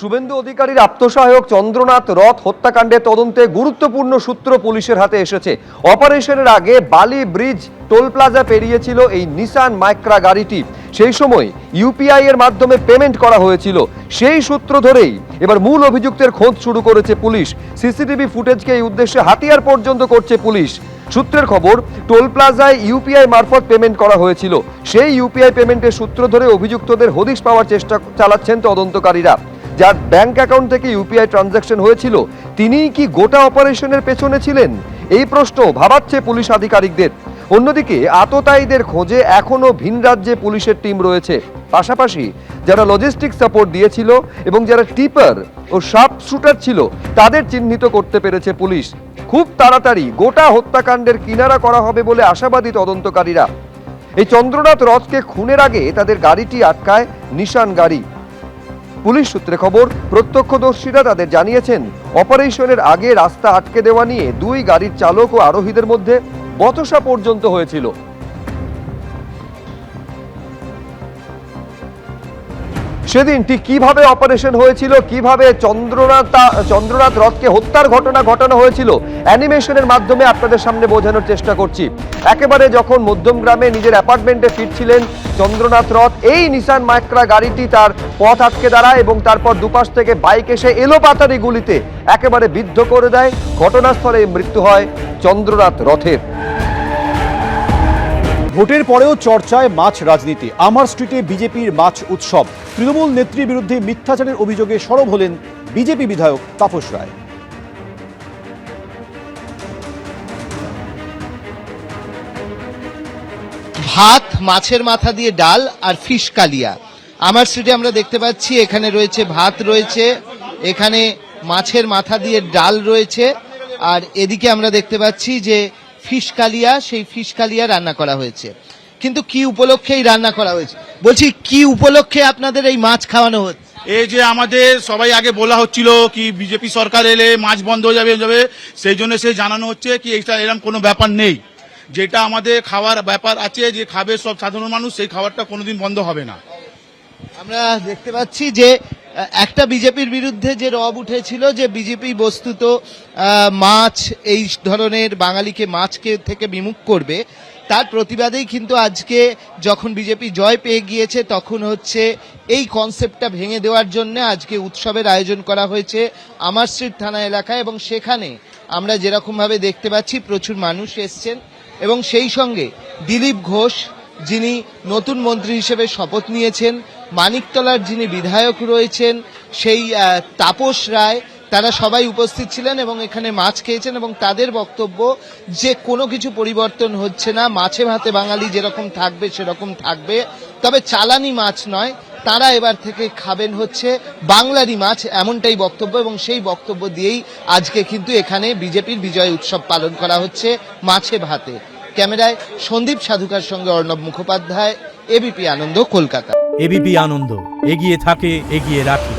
শুভেন্দু অধিকারীর আত্মসহায়ক চন্দ্রনাথ রথ হত্যাকাণ্ডের তদন্তে গুরুত্বপূর্ণ সূত্র পুলিশের হাতে এসেছে। অপারেশনের আগে বালি ব্রিজ টোল প্লাজা পেরিয়েছিল এই নিসান মাইক্রা গাড়িটি। সেই সময় ইউপিআই এর মাধ্যমে পেমেন্ট করা হয়েছিল। সেই সূত্র ধরেই এবার মূল অভিযুক্তের খোঁজ শুরু করেছে পুলিশ। সিসিটিভি ফুটেজকে এই উদ্দেশ্যে হাতিয়ার পর্যন্ত করছে পুলিশ। সূত্রের খবর, টোল প্লাজায় ইউপিআই মারফত পেমেন্ট করা হয়েছিল। সেই ইউপিআই পেমেন্টের সূত্র ধরে অভিযুক্তদের হদিশ পাওয়ার চেষ্টা চালাচ্ছেন তদন্তকারীরা। যার ব্যাংক অ্যাকাউন্ট থেকে ইউপিআই ট্রানজাকশন হয়েছিল, তিনিই কি গোটা অপারেশনের পেছনে ছিলেন? এই প্রশ্ন ভাবাচ্ছে পুলিশ আধিকারিকদের। অন্যদিকে আততায়ীদের খোঁজে এখনো ভিন রাজ্যে পুলিশের টিম রয়েছে। পাশাপাশি যারা লজিস্টিক সাপোর্ট দিয়েছিল এবং যারা টিপার ও শার্প শুটার ছিল, তাদের চিহ্নিত করতে পেরেছে পুলিশ। খুব তাড়াতাড়ি গোটা হত্যাকাণ্ডের কিনারা করা হবে বলে আশাবাদী তদন্তকারীরা। এই চন্দ্রনাথ রথকে খুনের আগে তাদের গাড়িটি আটকায় নিশান গাড়ি। পুলিশ সূত্রে খবর, প্রত্যক্ষদর্শীরা তাদের জানিয়েছেন, অপারেশনের আগে রাস্তা আটকে দেওয়া নিয়ে দুই গাড়ির চালক ও আরোহীদের মধ্যে বচসা পর্যন্ত হয়েছিল। সেদিন ঠিক কিভাবে অপারেশন হয়েছিল, কিভাবে চন্দ্রনাথ রথকে হত্যার ঘটনা ঘটানো হয়েছিল, অ্যানিমেশনের মাধ্যমে আপনাদের সামনে বোঝানোর চেষ্টা করছি। একেবারে যখন মধ্যমগ্রামে নিজের অ্যাপার্টমেন্টে ফিরছিলেন চন্দ্রনাথ রথ, এই নিসান মাইক্রা গাড়িটি তার পথ আটকে দাঁড়ায় এবং তারপর দুপাশ থেকে বাইক এসে এলোপাতাড়ি গুলিতে একেবারে বিদ্ধ করে দেয়। ঘটনাস্থলে মৃত্যু হয় চন্দ্রনাথ রথের। ভোটের পরেও চর্চায় মাছ রাজনীতি। আমার স্ট্রিটে বিজেপির মাছ উৎসব। তৃণমূল নেত্রীর বিরুদ্ধে মিথ্যাচারের অভিযোগে সরব হলেন বিজেপি বিধায়ক তাপস রায়। ভাত, মাছের মাথা দিয়ে ডাল আর ফিশ কালিয়া। আমার স্ট্রিটে আমরা দেখতে পাচ্ছি এখানে রয়েছে ভাত, রয়েছে এখানে মাছের মাথা দিয়ে ডাল রয়েছে, আর এদিকে আমরা দেখতে পাচ্ছি যে ফিশ কালিয়া, সেই ফিশ কালিয়া রান্না করা হয়েছে। কিন্তু কি উপলক্ষে এই রান্না করা হয়েছে? বলছি, কি উপলক্ষে আপনাদের এই মাছ খাওয়ানো হচ্ছে? এই যে আমাদের সবাই আগে বলা হচ্ছিল কি বিজেপি সরকার এলে মাছ বন্ধ হয়ে যাবে, সেই জন্য সে জানানো হচ্ছে কি এটা এরকম কোনো ব্যাপার নেই। যেটা আমাদের খাওয়ার ব্যাপার আছে, যে খাবে সব সাধারণ মানুষ, সেই খাবারটা কোনোদিন বন্ধ হবে না। আমরা দেখতে পাচ্ছি যে একটা বিজেপির বিরুদ্ধে যে রব উঠেছিল যে বিজেপি বস্তুত মাছ, এই ধরনের বাঙালিকে মাছকে থেকে বিমুখ করবে, তার প্রতিবাদেই কিন্তু আজকে যখন বিজেপি জয় পেয়ে গিয়েছে, তখন হচ্ছে এই কনসেপ্টটা ভেঙে দেওয়ার জন্য আজকে উৎসবের আয়োজন করা হয়েছে আমার স্ট্রিট থানা এলাকায়। এবং সেখানে আমরা যেরকম ভাবে দেখতে পাচ্ছি প্রচুর মানুষ এসছেন, এবং সেই সঙ্গে দিলীপ ঘোষ, যিনি নতুন মন্ত্রী হিসেবে শপথ নিয়েছেন, মানিকতলার যিনি বিধায়ক রয়েছেন সেই তাপস রায়, তারা সবাই উপস্থিত ছিলেন এবং এখানে মাছ খেয়েছেন। এবং তাদের বক্তব্য যে কোনো কিছু পরিবর্তন হচ্ছে না, মাছে ভাতে বাঙালি যেরকম থাকবে সেরকম থাকবে, তবে চালানি মাছ নয়, তারা এবার থেকে খাবেন হচ্ছে বাংলারই মাছ, এমনটাই বক্তব্য। এবং সেই বক্তব্য দিয়েই আজকে কিন্তু এখানে বিজেপির বিজয় উৎসব পালন করা হচ্ছে মাছে ভাতে। ক্যামেরায় সন্দীপ সাধুকার সঙ্গে অর্ণব মুখোপাধ্যায়, এবিপি আনন্দ, কলকাতা। এবিপি আনন্দ, এগিয়ে থাকে, এগিয়ে রাখে।